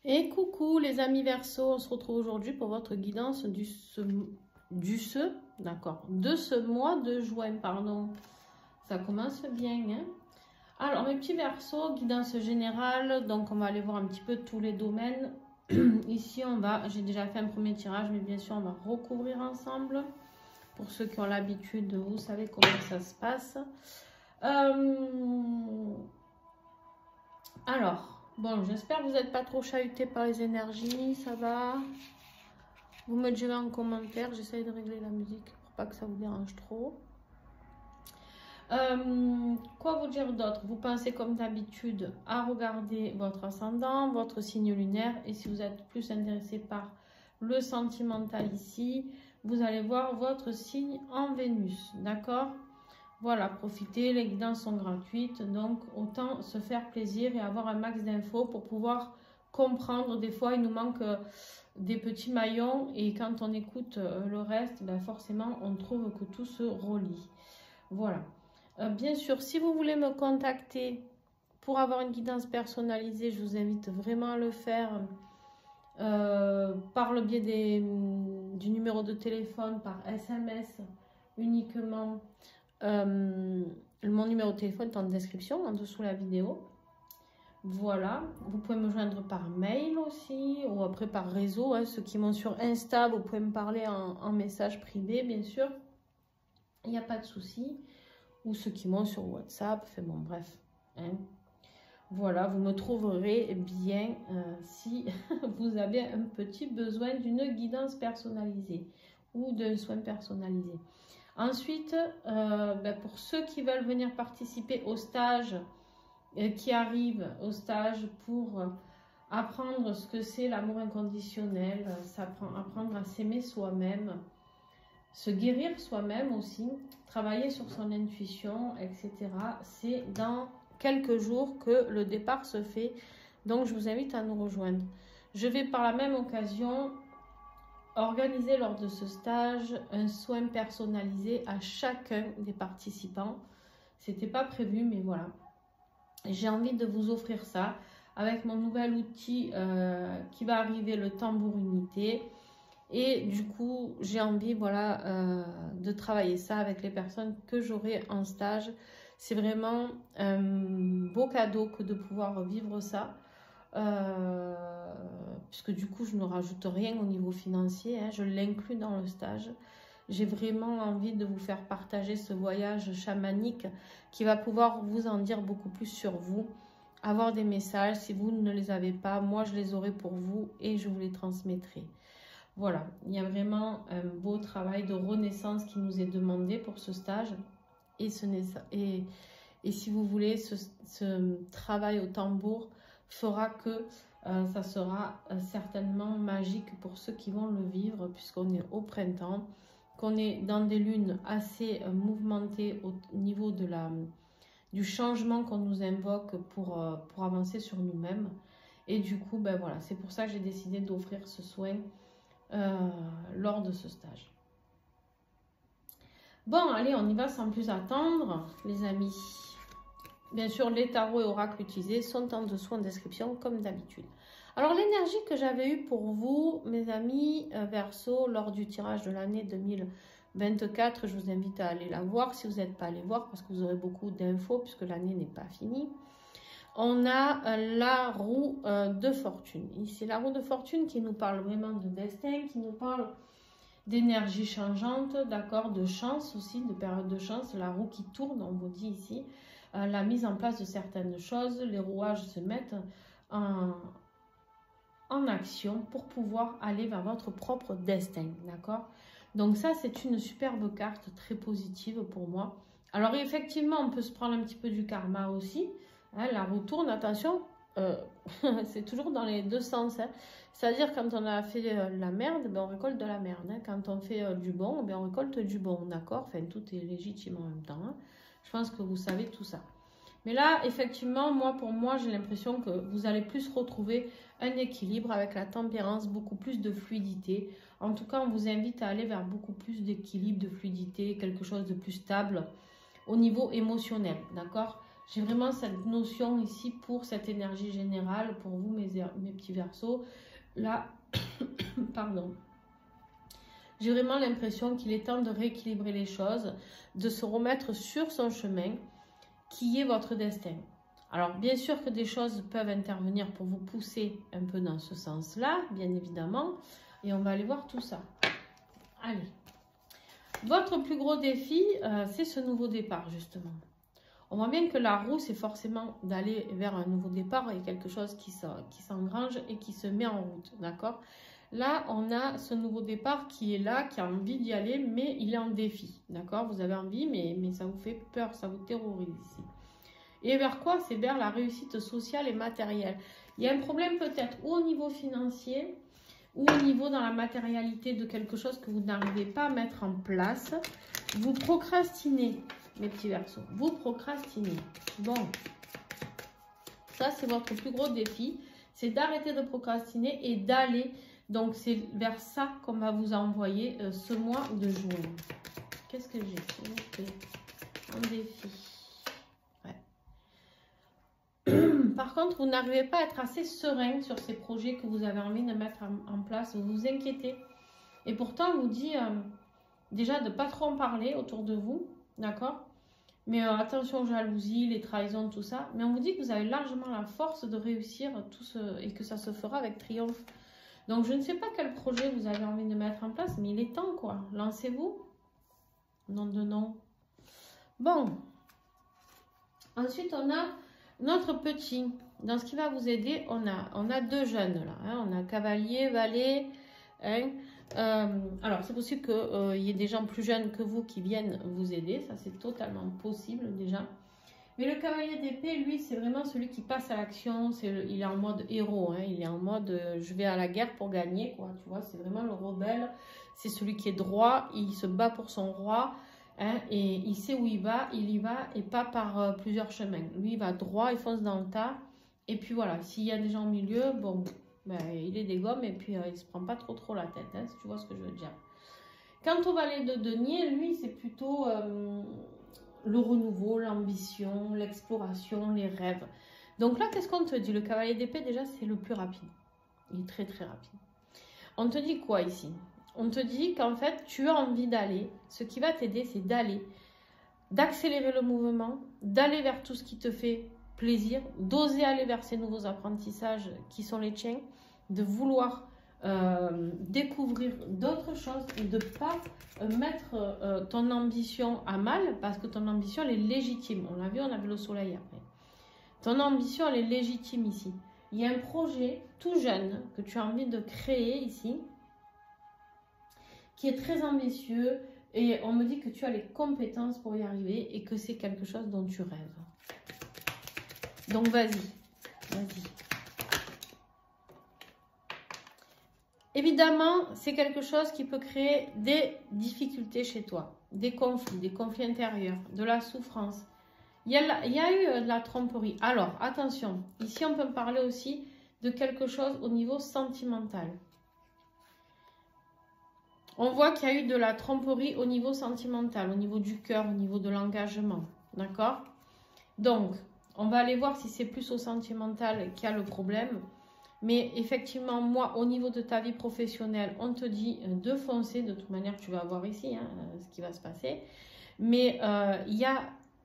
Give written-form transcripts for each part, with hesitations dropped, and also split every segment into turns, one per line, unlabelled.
Et coucou les amis Verseau, on se retrouve aujourd'hui pour votre guidance de ce mois de juin, pardon. Ça commence bien, hein? Alors mes petits Verseaux, guidance générale, donc on va aller voir un petit peu tous les domaines. Ici j'ai déjà fait un premier tirage, mais bien sûr on va recouvrir ensemble. Pour ceux qui ont l'habitude, vous savez comment ça se passe. Alors... Bon, j'espère que vous n'êtes pas trop chahuté par les énergies, ça va. Vous me direz en commentaire, j'essaye de régler la musique pour pas que ça vous dérange trop. Quoi vous dire d'autre? Vous pensez comme d'habitude à regarder votre ascendant, votre signe lunaire. Et si vous êtes plus intéressé par le sentimental ici, vous allez voir votre signe en Vénus, d'accord? Voilà, profitez, les guidances sont gratuites, donc autant se faire plaisir et avoir un max d'infos pour pouvoir comprendre. Des fois, il nous manque des petits maillons et quand on écoute le reste, ben forcément, on trouve que tout se relie. Voilà. Bien sûr, si vous voulez me contacter pour avoir une guidance personnalisée, je vous invite vraiment à le faire par le biais du numéro de téléphone, par SMS uniquement. Mon numéro de téléphone est en description, en dessous de la vidéo. Voilà, vous pouvez me joindre par mail aussi, ou après par réseau, hein. Ceux qui m'ont sur Insta, vous pouvez me parler en message privé, bien sûr. Il n'y a pas de souci. Ou ceux qui m'ont sur WhatsApp, enfin bon, bref. Hein. Voilà, vous me trouverez bien si vous avez un petit besoin d'une guidance personnalisée ou d'un soin personnalisé. Ensuite, pour ceux qui veulent venir participer au stage, qui arrivent au stage pour apprendre ce que c'est l'amour inconditionnel, apprendre à s'aimer soi-même, se guérir soi-même aussi, travailler sur son intuition, etc. C'est dans quelques jours que le départ se fait, donc je vous invite à nous rejoindre. Je vais par la même occasion organiser lors de ce stage un soin personnalisé à chacun des participants. C'était pas prévu, mais voilà. J'ai envie de vous offrir ça avec mon nouvel outil qui va arriver, le tambour unité. Et du coup, j'ai envie de travailler ça avec les personnes que j'aurai en stage. C'est vraiment un beau cadeau que de pouvoir vivre ça. Puisque du coup je ne rajoute rien au niveau financier, hein, je l'inclus dans le stage. J'ai vraiment envie de vous faire partager ce voyage chamanique qui va pouvoir vous en dire beaucoup plus sur vous, avoir des messages. Si vous ne les avez pas, moi je les aurai pour vous et je vous les transmettrai. Voilà, il y a vraiment un beau travail de renaissance qui nous est demandé pour ce stage. Et si vous voulez, ce travail au tambour fera que ça sera certainement magique pour ceux qui vont le vivre, puisqu'on est au printemps, qu'on est dans des lunes assez mouvementées au niveau du changement qu'on nous invoque pour avancer sur nous-mêmes. Et du coup, voilà, c'est pour ça que j'ai décidé d'offrir ce soin lors de ce stage. Bon, allez, on y va sans plus attendre, les amis. Bien sûr, les tarots et oracles utilisés sont en dessous en description, comme d'habitude. Alors, l'énergie que j'avais eue pour vous, mes amis Verseau, lors du tirage de l'année 2024, je vous invite à aller la voir si vous n'êtes pas allé voir, parce que vous aurez beaucoup d'infos, puisque l'année n'est pas finie. On a la roue de fortune. Ici, la roue de fortune qui nous parle vraiment de destin, qui nous parle d'énergie changeante, d'accord, de chance aussi, de période de chance, la roue qui tourne, on vous dit ici. La mise en place de certaines choses, les rouages se mettent en action pour pouvoir aller vers votre propre destin, d'accord? Donc ça, c'est une superbe carte, très positive pour moi. Alors effectivement, on peut se prendre un petit peu du karma aussi, hein, la roue tourne, attention, c'est toujours dans les deux sens, hein. C'est-à-dire quand on a fait la merde, on récolte de la merde, hein. Quand on fait du bon, on récolte du bon, d'accord? Enfin, tout est légitime en même temps, hein. Je pense que vous savez tout ça. Mais là, effectivement, pour moi, j'ai l'impression que vous allez plus retrouver un équilibre avec la tempérance, beaucoup plus de fluidité. En tout cas, on vous invite à aller vers beaucoup plus d'équilibre, de fluidité, quelque chose de plus stable au niveau émotionnel, d'accord? J'ai vraiment cette notion ici pour cette énergie générale, pour vous, mes petits Verseaux. Là, pardon. J'ai vraiment l'impression qu'il est temps de rééquilibrer les choses, de se remettre sur son chemin, qui est votre destin. Alors, bien sûr que des choses peuvent intervenir pour vous pousser un peu dans ce sens-là, bien évidemment. Et on va aller voir tout ça. Allez. Votre plus gros défi, c'est ce nouveau départ, justement. On voit bien que la roue, c'est forcément d'aller vers un nouveau départ et quelque chose qui s'engrange et qui se met en route, d'accord? Là, on a ce nouveau départ qui est là, qui a envie d'y aller, mais il est en défi, d'accord? Vous avez envie, mais ça vous fait peur, ça vous terrorise ici. Et vers quoi? C'est vers la réussite sociale et matérielle. Il y a un problème peut-être ou au niveau financier, ou au niveau dans la matérialité de quelque chose que vous n'arrivez pas à mettre en place. Vous procrastinez. Mes petits Verseaux, vous procrastinez. Bon, ça c'est votre plus gros défi, c'est d'arrêter de procrastiner et d'aller, donc c'est vers ça qu'on va vous envoyer ce mois de juin. Qu'est-ce que j'ai s'il vous plaît? Un défi. Ouais. Par contre, vous n'arrivez pas à être assez serein sur ces projets que vous avez envie de mettre en place, vous vous inquiétez. Et pourtant, on vous dit déjà de ne pas trop en parler autour de vous, d'accord? Mais attention aux jalousies, les trahisons, tout ça. Mais on vous dit que vous avez largement la force de réussir tout et que ça se fera avec triomphe. Donc, je ne sais pas quel projet vous avez envie de mettre en place, mais il est temps, quoi. Lancez-vous. Non de non. Bon. Ensuite, on a notre petit. Dans ce qui va vous aider, on a deux jeunes, là. Hein. On a cavalier, valet. Hein. Alors, c'est possible qu'il y ait des gens plus jeunes que vous qui viennent vous aider. Ça, c'est totalement possible déjà. Mais le cavalier d'épée, lui, c'est vraiment celui qui passe à l'action. Il est en mode héros. Hein. Il est en mode je vais à la guerre pour gagner, quoi. Tu vois, c'est vraiment le rebelle. C'est celui qui est droit. Il se bat pour son roi. Hein, et il sait où il y va et pas par plusieurs chemins. Lui, il va droit, il fonce dans le tas. Et puis voilà, s'il y a des gens au milieu, bon... Ben, il est des gommes et puis il ne se prend pas trop la tête, hein, si tu vois ce que je veux dire. Quant au valet de denier, lui, c'est plutôt le renouveau, l'ambition, l'exploration, les rêves. Donc là, qu'est-ce qu'on te dit? Le cavalier d'épée, déjà, c'est le plus rapide. Il est très rapide. On te dit quoi ici? On te dit qu'en fait, tu as envie d'aller. Ce qui va t'aider, c'est d'aller, d'accélérer le mouvement, d'aller vers tout ce qui te fait plaisir, d'oser aller vers ces nouveaux apprentissages qui sont les tiens, de vouloir découvrir d'autres choses et de ne pas mettre ton ambition à mal, parce que ton ambition, elle est légitime. On l'a vu, on a vu le soleil après. Ton ambition, elle est légitime ici. Il y a un projet tout jeune que tu as envie de créer ici, qui est très ambitieux, et on me dit que tu as les compétences pour y arriver et que c'est quelque chose dont tu rêves. Donc, vas-y. Évidemment, c'est quelque chose qui peut créer des difficultés chez toi, des conflits intérieurs, de la souffrance. Il y a eu de la tromperie. Alors, attention, ici, on peut parler aussi de quelque chose au niveau sentimental. On voit qu'il y a eu de la tromperie au niveau sentimental, au niveau du cœur, au niveau de l'engagement. D'accord? Donc, on va aller voir si c'est plus au sentimental qu'il y a le problème. Mais effectivement, moi, au niveau de ta vie professionnelle, on te dit de foncer. De toute manière, tu vas voir ici ce qui va se passer. Mais il y a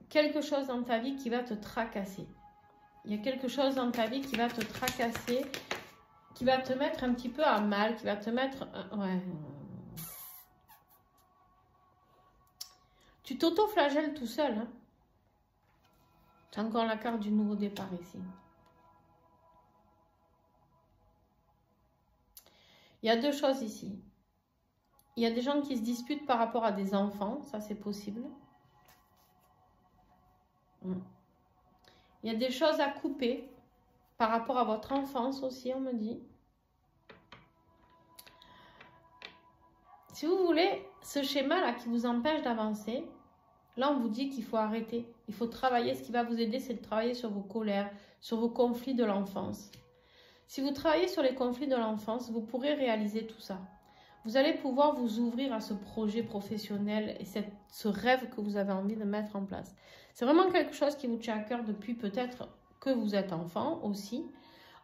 quelque chose dans ta vie qui va te tracasser. Il y a quelque chose dans ta vie qui va te tracasser, qui va te mettre un petit peu à mal, qui va te mettre... ouais. Tu t'auto-flagelles tout seul. Hein. Tu as encore la carte du nouveau départ ici. Il y a deux choses ici. Il y a des gens qui se disputent par rapport à des enfants. Ça, c'est possible. Il y a des choses à couper par rapport à votre enfance aussi, on me dit. Si vous voulez, ce schéma-là qui vous empêche d'avancer, là, on vous dit qu'il faut arrêter. Il faut travailler. Ce qui va vous aider, c'est de travailler sur vos colères, sur vos conflits de l'enfance. Si vous travaillez sur les conflits de l'enfance, vous pourrez réaliser tout ça. Vous allez pouvoir vous ouvrir à ce projet professionnel et ce rêve que vous avez envie de mettre en place. C'est vraiment quelque chose qui vous tient à cœur depuis peut-être que vous êtes enfant aussi.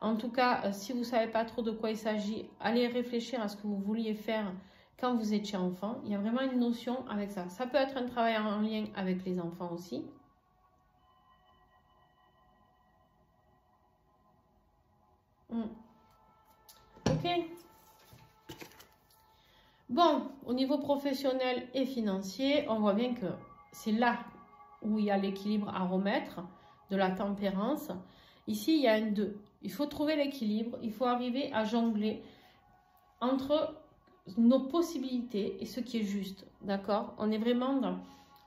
En tout cas, si vous ne savez pas trop de quoi il s'agit, allez réfléchir à ce que vous vouliez faire quand vous étiez enfant. Il y a vraiment une notion avec ça. Ça peut être un travail en lien avec les enfants aussi. Ok. Bon, au niveau professionnel et financier, on voit bien que c'est là où il y a l'équilibre à remettre, de la tempérance. Ici, il y a un 2. Il faut trouver l'équilibre, il faut arriver à jongler entre nos possibilités et ce qui est juste, d'accord? On est vraiment dans,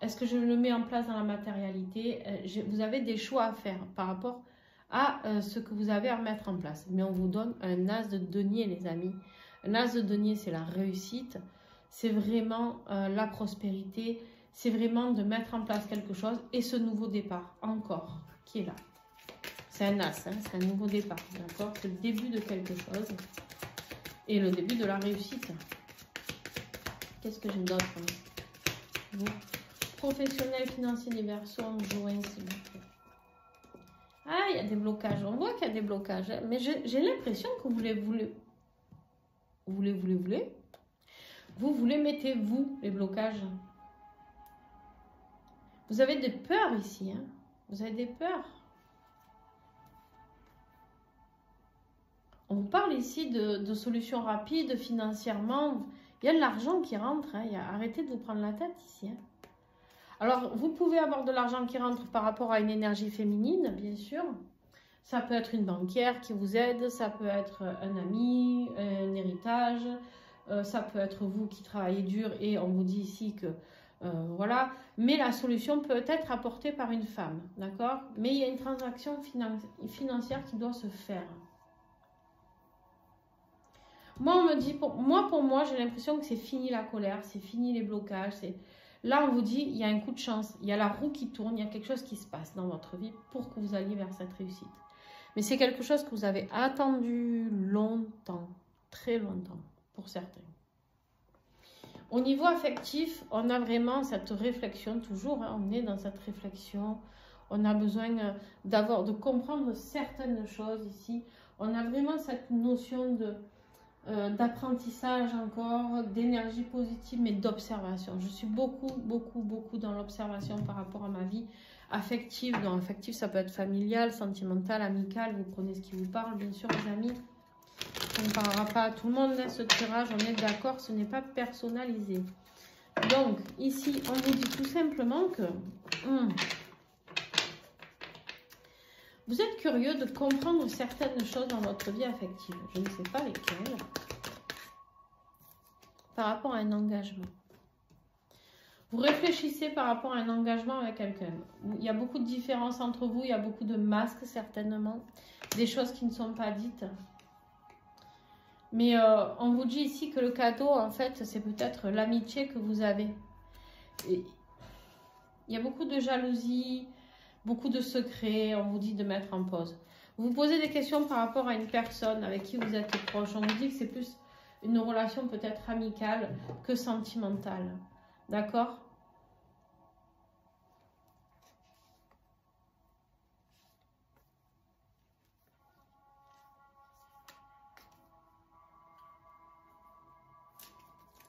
est-ce que je le mets en place dans la matérialité? Vous avez des choix à faire par rapport à ce que vous avez à mettre en place. Mais on vous donne un as de denier, les amis. Un as de denier, c'est la réussite, c'est vraiment la prospérité, c'est vraiment de mettre en place quelque chose et ce nouveau départ, encore, qui est là. C'est un as, hein, c'est un nouveau départ, d'accord? C'est le début de quelque chose et le début de la réussite. Qu'est-ce que j'ai d'autre? Vous, professionnel, financier des Verseaux, joint, s'il vous plaît. Ah, il y a des blocages, on voit qu'il y a des blocages, hein, mais j'ai l'impression que vous mettez-vous les blocages. Vous avez des peurs ici, hein? Vous avez des peurs. On vous parle ici de solutions rapides financièrement. Il y a de l'argent qui rentre, hein? Arrêtez de vous prendre la tête ici, hein? Alors, vous pouvez avoir de l'argent qui rentre par rapport à une énergie féminine, bien sûr. Ça peut être une banquière qui vous aide, ça peut être un ami, un héritage, ça peut être vous qui travaillez dur et on vous dit ici que voilà. Mais la solution peut être apportée par une femme, d'accord? Mais il y a une transaction financière qui doit se faire. Moi, on me dit, pour moi, j'ai l'impression que c'est fini la colère, c'est fini les blocages. Là, on vous dit, il y a un coup de chance, il y a la roue qui tourne, il y a quelque chose qui se passe dans votre vie pour que vous alliez vers cette réussite. Mais c'est quelque chose que vous avez attendu longtemps, très longtemps, pour certains. Au niveau affectif, on a vraiment cette réflexion, toujours, hein, on est dans cette réflexion. On a besoin de comprendre certaines choses ici. On a vraiment cette notion d'apprentissage encore, d'énergie positive, mais d'observation. Je suis beaucoup dans l'observation par rapport à ma vie affective. Donc, affective, ça peut être familial, sentimental, amical. Vous prenez ce qui vous parle, bien sûr, les amis. On ne parlera pas à tout le monde, hein, ce tirage, on est d'accord, ce n'est pas personnalisé. Donc, ici, on vous dit tout simplement que vous êtes curieux de comprendre certaines choses dans votre vie affective. Je ne sais pas lesquelles. Par rapport à un engagement. Vous réfléchissez par rapport à un engagement avec quelqu'un. Il y a beaucoup de différences entre vous, il y a beaucoup de masques certainement. Des choses qui ne sont pas dites. Mais on vous dit ici que le cadeau, en fait, c'est peut-être l'amitié que vous avez. Et il y a beaucoup de jalousie, beaucoup de secrets, on vous dit de mettre en pause. Vous vous posez des questions par rapport à une personne avec qui vous êtes proche. On vous dit que c'est plus une relation peut-être amicale que sentimentale. D'accord ?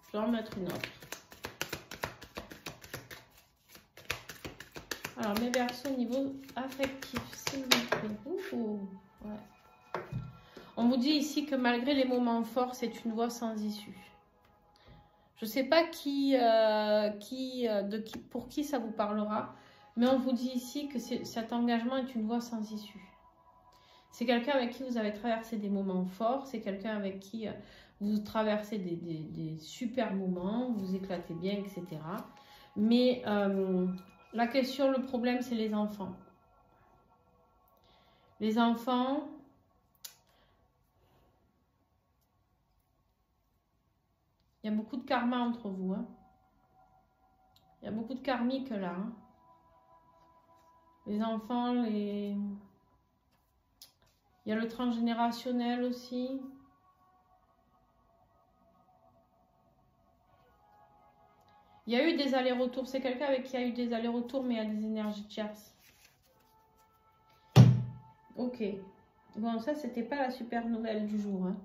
Je vais en mettre une autre. Alors, mes Verseaux au niveau affectif, s'il vous plaît. Ouais. On vous dit ici que malgré les moments forts, c'est une voie sans issue. Je ne sais pas pour qui ça vous parlera, mais on vous dit ici que cet engagement est une voie sans issue. C'est quelqu'un avec qui vous avez traversé des moments forts, c'est quelqu'un avec qui vous traversez des super moments, vous éclatez bien, etc. Mais la question, le problème, c'est les enfants. Les enfants, il y a beaucoup de karma entre vous. Hein. Il y a beaucoup de karmique là. Hein. Les enfants, il y a le transgénérationnel aussi. Il y a eu des allers-retours. C'est quelqu'un avec qui a eu des allers-retours, mais il y a des énergies tierces. Ok. Bon, ça, c'était pas la super nouvelle du jour. Hein.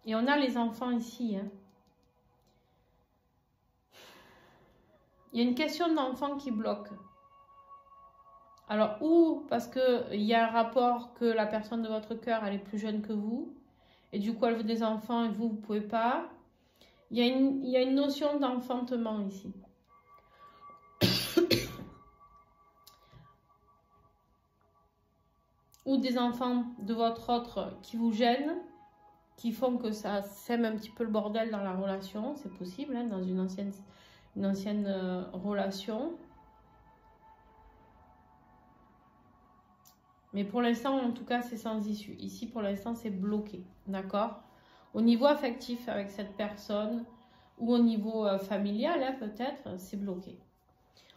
Et on a les enfants ici. Hein. Il y a une question d'enfant qui bloque. Alors, ou parce qu'il y a un rapport que la personne de votre cœur, elle est plus jeune que vous. Et du coup, elle veut des enfants et vous ne pouvez pas. Il y a une notion d'enfantement ici. Ou des enfants de votre autre qui vous gênent, qui font que ça sème un petit peu le bordel dans la relation. C'est possible, hein, dans une ancienne relation. Mais pour l'instant, en tout cas, c'est sans issue. Ici, pour l'instant, c'est bloqué. D'accord? Au niveau affectif avec cette personne ou au niveau familial, hein, peut-être, c'est bloqué.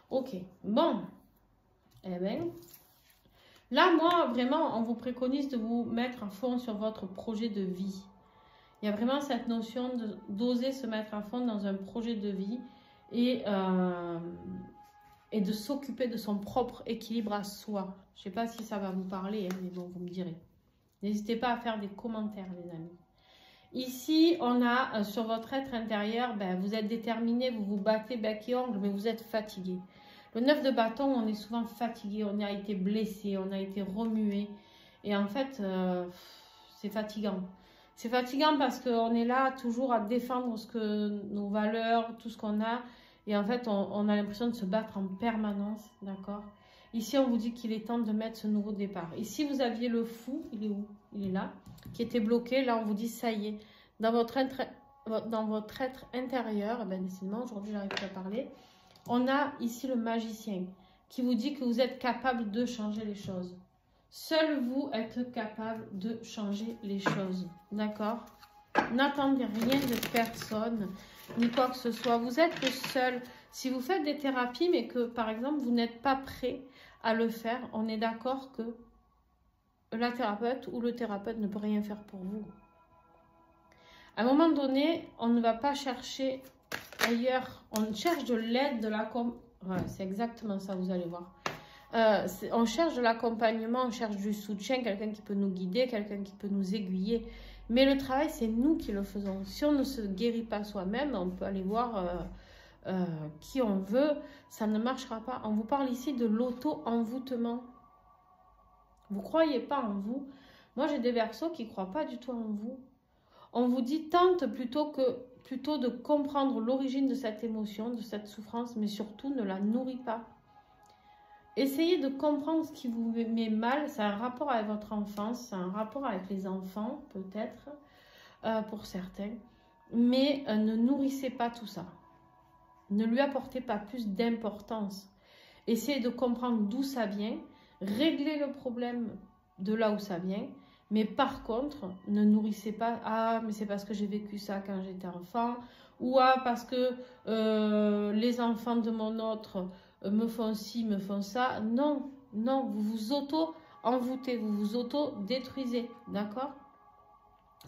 Ok. Bon. Eh bien, là, moi, vraiment, on vous préconise de vous mettre à fond sur votre projet de vie. Il y a vraiment cette notion d'oser se mettre à fond dans un projet de vie et de s'occuper de son propre équilibre à soi. Je ne sais pas si ça va vous parler, hein, mais bon, vous me direz. N'hésitez pas à faire des commentaires, les amis. Ici, on a sur votre être intérieur, ben, vous êtes déterminé, vous vous battez bec et ongle, mais vous êtes fatigué. Le 9 de bâton, on est souvent fatigué, on a été blessé, on a été remué. Et en fait, c'est fatigant. C'est fatigant parce qu'on est là toujours à défendre nos valeurs, tout ce qu'on a. Et en fait, on a l'impression de se battre en permanence, d'accord? Ici, on vous dit qu'il est temps de mettre ce nouveau départ. Ici, vous aviez le fou, il est où? Il est là, qui était bloqué. Là, on vous dit, ça y est, dans votre être intérieur, ben, décidément, aujourd'hui, j'arrive pas à parler. On a ici le magicien qui vous dit que vous êtes capable de changer les choses. Seul vous êtes capable de changer les choses, d'accord? N'attendez rien de personne, ni quoi que ce soit. Vous êtes le seul. Si vous faites des thérapies, mais que, par exemple, vous n'êtes pas prêt à le faire, on est d'accord que la thérapeute ou le thérapeute ne peut rien faire pour vous. À un moment donné, on ne va pas chercher ailleurs. On cherche de l'aide, de l'accompagnement. Voilà, c'est exactement ça, vous allez voir. On cherche de l'accompagnement, on cherche du soutien, quelqu'un qui peut nous guider, quelqu'un qui peut nous aiguiller. Mais le travail, c'est nous qui le faisons. Si on ne se guérit pas soi-même, on peut aller voir qui on veut, ça ne marchera pas. On vous parle ici de l'auto-envoûtement. Vous ne croyez pas en vous. Moi, j'ai des Verseaux qui ne croient pas du tout en vous. On vous dit tente plutôt de comprendre l'origine de cette émotion, de cette souffrance, mais surtout ne la nourris pas. Essayez de comprendre ce qui vous met mal. C'est un rapport avec votre enfance, c'est un rapport avec les enfants, peut-être, pour certains. Mais ne nourrissez pas tout ça. Ne lui apportez pas plus d'importance. Essayez de comprendre d'où ça vient. Réglez le problème de là où ça vient. Mais par contre, ne nourrissez pas « Ah, mais c'est parce que j'ai vécu ça quand j'étais enfant » ou « Ah, parce que les enfants de mon autre me font ci, me font ça ». Non, non, vous vous auto-envoûtez, vous vous auto-détruisez, d'accord?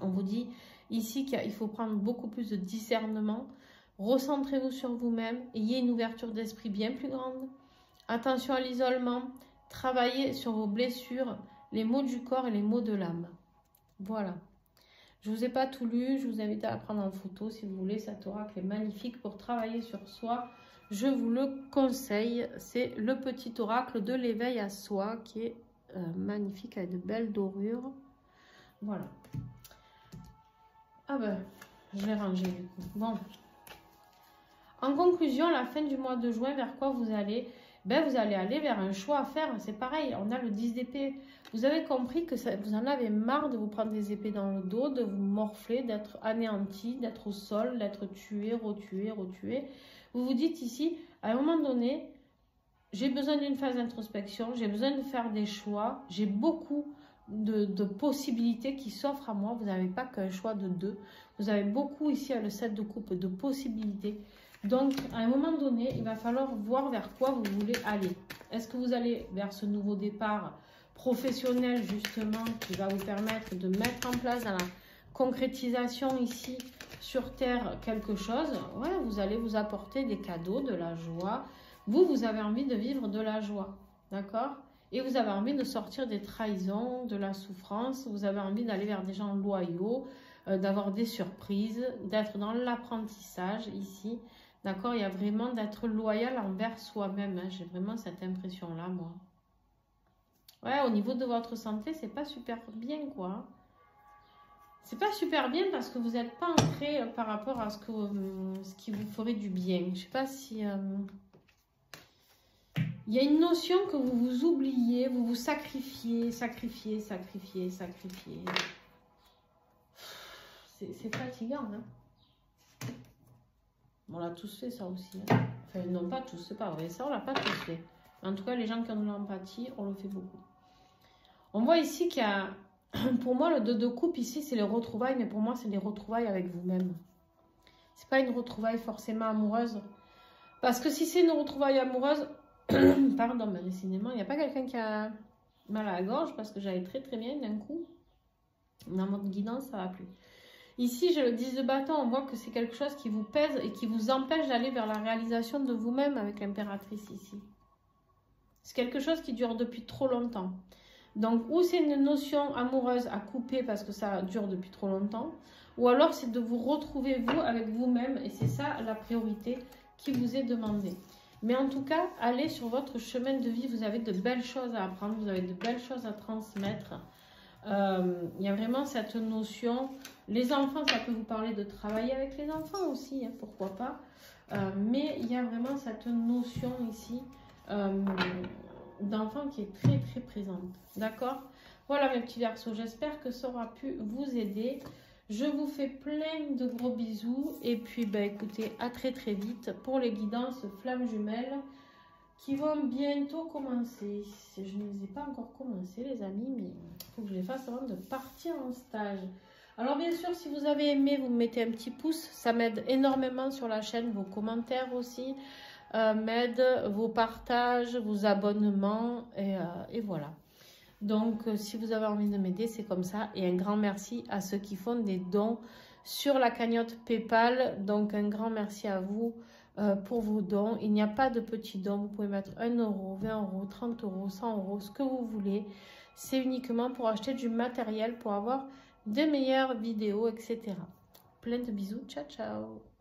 On vous dit ici qu'il faut prendre beaucoup plus de discernement. Recentrez-vous sur vous-même, ayez une ouverture d'esprit bien plus grande. Attention à l'isolement, travaillez sur vos blessures, les maux du corps et les maux de l'âme. Voilà. Je ne vous ai pas tout lu, je vous invite à la prendre en photo si vous voulez. Cet oracle est magnifique pour travailler sur soi. Je vous le conseille. C'est le petit oracle de l'éveil à soi qui est magnifique avec de belles dorures. Voilà. Ah ben, je l'ai rangé du coup. Bon. En conclusion, la fin du mois de juin, vers quoi vous allez? Ben, vous allez aller vers un choix à faire. C'est pareil, on a le 10 d'épée. Vous avez compris que vous en avez marre de vous prendre des épées dans le dos, de vous morfler, d'être anéanti, d'être au sol, d'être tué, retué, retué. Vous vous dites ici, à un moment donné, j'ai besoin d'une phase d'introspection, j'ai besoin de faire des choix, j'ai beaucoup de possibilités qui s'offrent à moi. Vous n'avez pas qu'un choix de deux. Vous avez beaucoup ici, à le 7 de coupe, de possibilités. Donc, à un moment donné, il va falloir voir vers quoi vous voulez aller. Est-ce que vous allez vers ce nouveau départ professionnel, justement, qui va vous permettre de mettre en place dans la concrétisation ici sur Terre quelque chose, ouais, vous allez vous apporter des cadeaux, de la joie. Vous avez envie de vivre de la joie, d'accord? Et vous avez envie de sortir des trahisons, de la souffrance. Vous avez envie d'aller vers des gens loyaux, d'avoir des surprises, d'être dans l'apprentissage ici. D'accord? Il y a vraiment d'être loyal envers soi-même. Hein. J'ai vraiment cette impression-là, moi. Ouais, au niveau de votre santé, c'est pas super bien, quoi. C'est pas super bien parce que vous n'êtes pas ancré par rapport à ce qui vous ferait du bien. Je sais pas si... Il y a une notion que vous vous oubliez, vous vous sacrifiez. C'est fatigant, hein. On l'a tous fait, ça aussi. Hein. Enfin, non, pas tous, c'est pas vrai. Ça, on l'a pas tous fait. En tout cas, les gens qui ont de l'empathie, on le fait beaucoup. On voit ici qu'il y a... Pour moi, le 2 de coupe, ici, c'est les retrouvailles. Mais pour moi, c'est les retrouvailles avec vous-même. C'est pas une retrouvaille forcément amoureuse. Parce que si c'est une retrouvaille amoureuse... Pardon, mais décidément, il n'y a pas quelqu'un qui a mal à la gorge parce que j'allais très très bien d'un coup. Dans mode guidance, ça va plus. Ici, j'ai le 10 de bâton. On voit que c'est quelque chose qui vous pèse et qui vous empêche d'aller vers la réalisation de vous-même avec l'impératrice ici. C'est quelque chose qui dure depuis trop longtemps. Donc, ou c'est une notion amoureuse à couper parce que ça dure depuis trop longtemps, ou alors c'est de vous retrouver vous avec vous-même et c'est ça la priorité qui vous est demandée. Mais en tout cas, allez sur votre chemin de vie, vous avez de belles choses à apprendre, vous avez de belles choses à transmettre. Il y a vraiment cette notion, les enfants, ça peut vous parler de travailler avec les enfants aussi, hein, pourquoi pas. Mais il y a vraiment cette notion ici d'enfant qui est très très présente, d'accord? Voilà mes petits Verseaux, j'espère que ça aura pu vous aider. Je vous fais plein de gros bisous et puis bah, écoutez, à très très vite pour les guidances flammes jumelles qui vont bientôt commencer. Je ne les ai pas encore commencées les amis, mais il faut que je les fasse avant de partir en stage. Alors bien sûr, si vous avez aimé, vous me mettez un petit pouce, ça m'aide énormément sur la chaîne, vos commentaires aussi m'aident, vos partages, vos abonnements et voilà. Donc, si vous avez envie de m'aider, c'est comme ça. Et un grand merci à ceux qui font des dons sur la cagnotte PayPal. Donc, un grand merci à vous pour vos dons. Il n'y a pas de petits dons. Vous pouvez mettre 1 €, 20 €, 30 €, 100 €, ce que vous voulez. C'est uniquement pour acheter du matériel, pour avoir de meilleures vidéos, etc. Plein de bisous. Ciao, ciao.